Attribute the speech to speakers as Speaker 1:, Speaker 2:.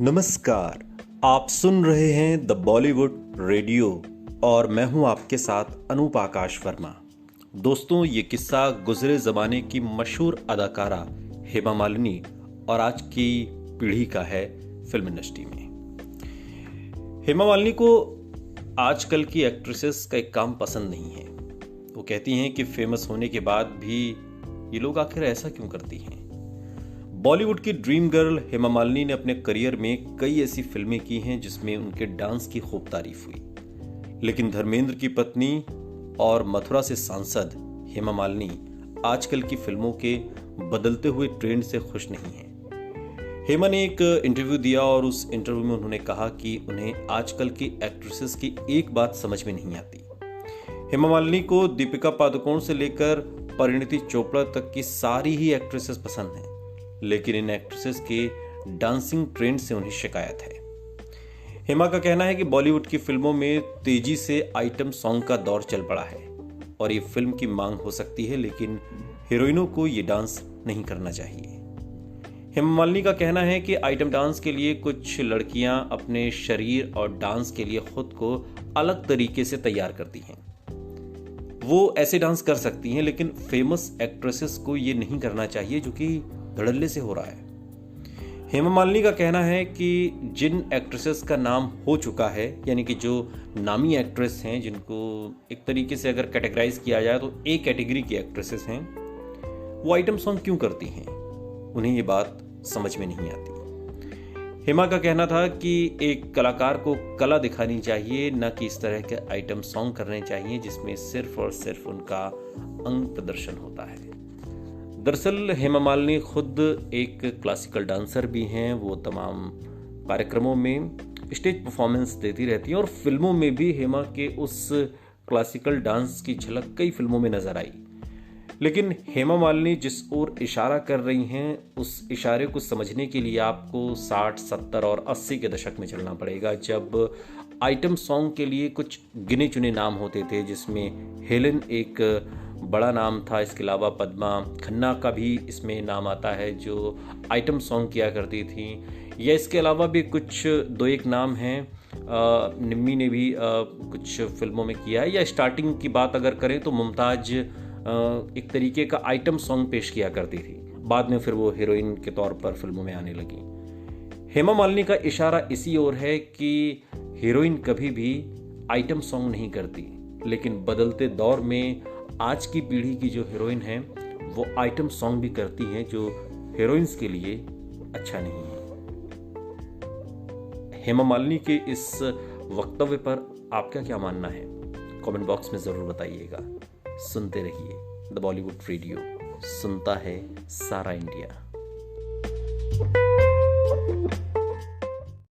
Speaker 1: नमस्कार। आप सुन रहे हैं द बॉलीवुड रेडियो और मैं हूं आपके साथ अनूप आकाश वर्मा। दोस्तों, ये किस्सा गुजरे जमाने की मशहूर अदाकारा हेमा मालिनी और आज की पीढ़ी का है फिल्म इंडस्ट्री में। हेमा मालिनी को आजकल की एक्ट्रेसेस का एक काम पसंद नहीं है। वो कहती हैं कि फेमस होने के बाद भी ये लोग आखिर ऐसा क्यों करती हैं। बॉलीवुड की ड्रीम गर्ल हेमा मालिनी ने अपने करियर में कई ऐसी फिल्में की हैं जिसमें उनके डांस की खूब तारीफ हुई, लेकिन धर्मेंद्र की पत्नी और मथुरा से सांसद हेमा मालिनी आजकल की फिल्मों के बदलते हुए ट्रेंड से खुश नहीं हैं। हेमा ने एक इंटरव्यू दिया और उस इंटरव्यू में उन्होंने कहा कि उन्हें आजकल की एक्ट्रेसेस की एक बात समझ में नहीं आती। हेमा मालिनी को दीपिका पादुकोण से लेकर परिणीति चोपड़ा तक की सारी ही एक्ट्रेसेस पसंद हैं, लेकिन इन एक्ट्रेसेस के डांसिंग ट्रेंड से उन्हें शिकायत है। हेमा का कहना है कि बॉलीवुड की फिल्मों में तेजी से आइटम सॉन्ग का दौर चल पड़ा है और ये फिल्म की मांग हो सकती है, लेकिन हीरोइनों को ये डांस नहीं करना चाहिए। हेमा मालिनी का कहना है कि आइटम डांस के लिए कुछ लड़कियां अपने शरीर और डांस के लिए खुद को अलग तरीके से तैयार करती हैं। वो ऐसे डांस कर सकती हैं, लेकिन फेमस एक्ट्रेसेस को ये नहीं करना चाहिए जो कि धड़ल्ले से हो रहा है। हेमा मालिनी का कहना है कि जिन एक्ट्रेसेस का नाम हो चुका है, यानी कि जो नामी एक्ट्रेस हैं, जिनको एक तरीके से अगर कैटेगराइज किया जाए तो एक कैटेगरी की एक्ट्रेसेस हैं, वो आइटम सॉन्ग क्यों करती हैं, उन्हें ये बात समझ में नहीं आती। हेमा का कहना था कि एक कलाकार को कला दिखानी चाहिए, न कि इस तरह के आइटम सॉन्ग करने चाहिए जिसमें सिर्फ और सिर्फ उनका अंग प्रदर्शन होता है। दरअसल हेमा मालिनी खुद एक क्लासिकल डांसर भी हैं। वो तमाम कार्यक्रमों में स्टेज परफॉर्मेंस देती रहती हैं और फिल्मों में भी हेमा के उस क्लासिकल डांस की झलक कई फिल्मों में नजर आई। लेकिन हेमा मालिनी जिस ओर इशारा कर रही हैं, उस इशारे को समझने के लिए आपको 60, 70 और 80 के दशक में चलना पड़ेगा, जब आइटम सॉन्ग के लिए कुछ गिने चुने नाम होते थे, जिसमें हेलेन एक बड़ा नाम था। इसके अलावा पद्मा खन्ना का भी इसमें नाम आता है जो आइटम सॉन्ग किया करती थी। या इसके अलावा भी कुछ दो एक नाम हैं, निम्मी ने भी कुछ फिल्मों में किया है। या स्टार्टिंग की बात अगर करें तो मुमताज एक तरीके का आइटम सॉन्ग पेश किया करती थी, बाद में फिर वो हीरोइन के तौर पर फिल्मों में आने लगी। हेमा मालिनी का इशारा इसी ओर है कि हीरोइन कभी भी आइटम सॉन्ग नहीं करती, लेकिन बदलते दौर में आज की पीढ़ी की जो हीरोइन हैं वो आइटम सॉन्ग भी करती हैं, जो हीरोइंस के लिए अच्छा नहीं है। हेमा मालिनी के इस वक्तव्य पर आपका क्या मानना है, कमेंट बॉक्स में जरूर बताइएगा। सुनते रहिए द बॉलीवुड रेडियो, सुनता है सारा इंडिया।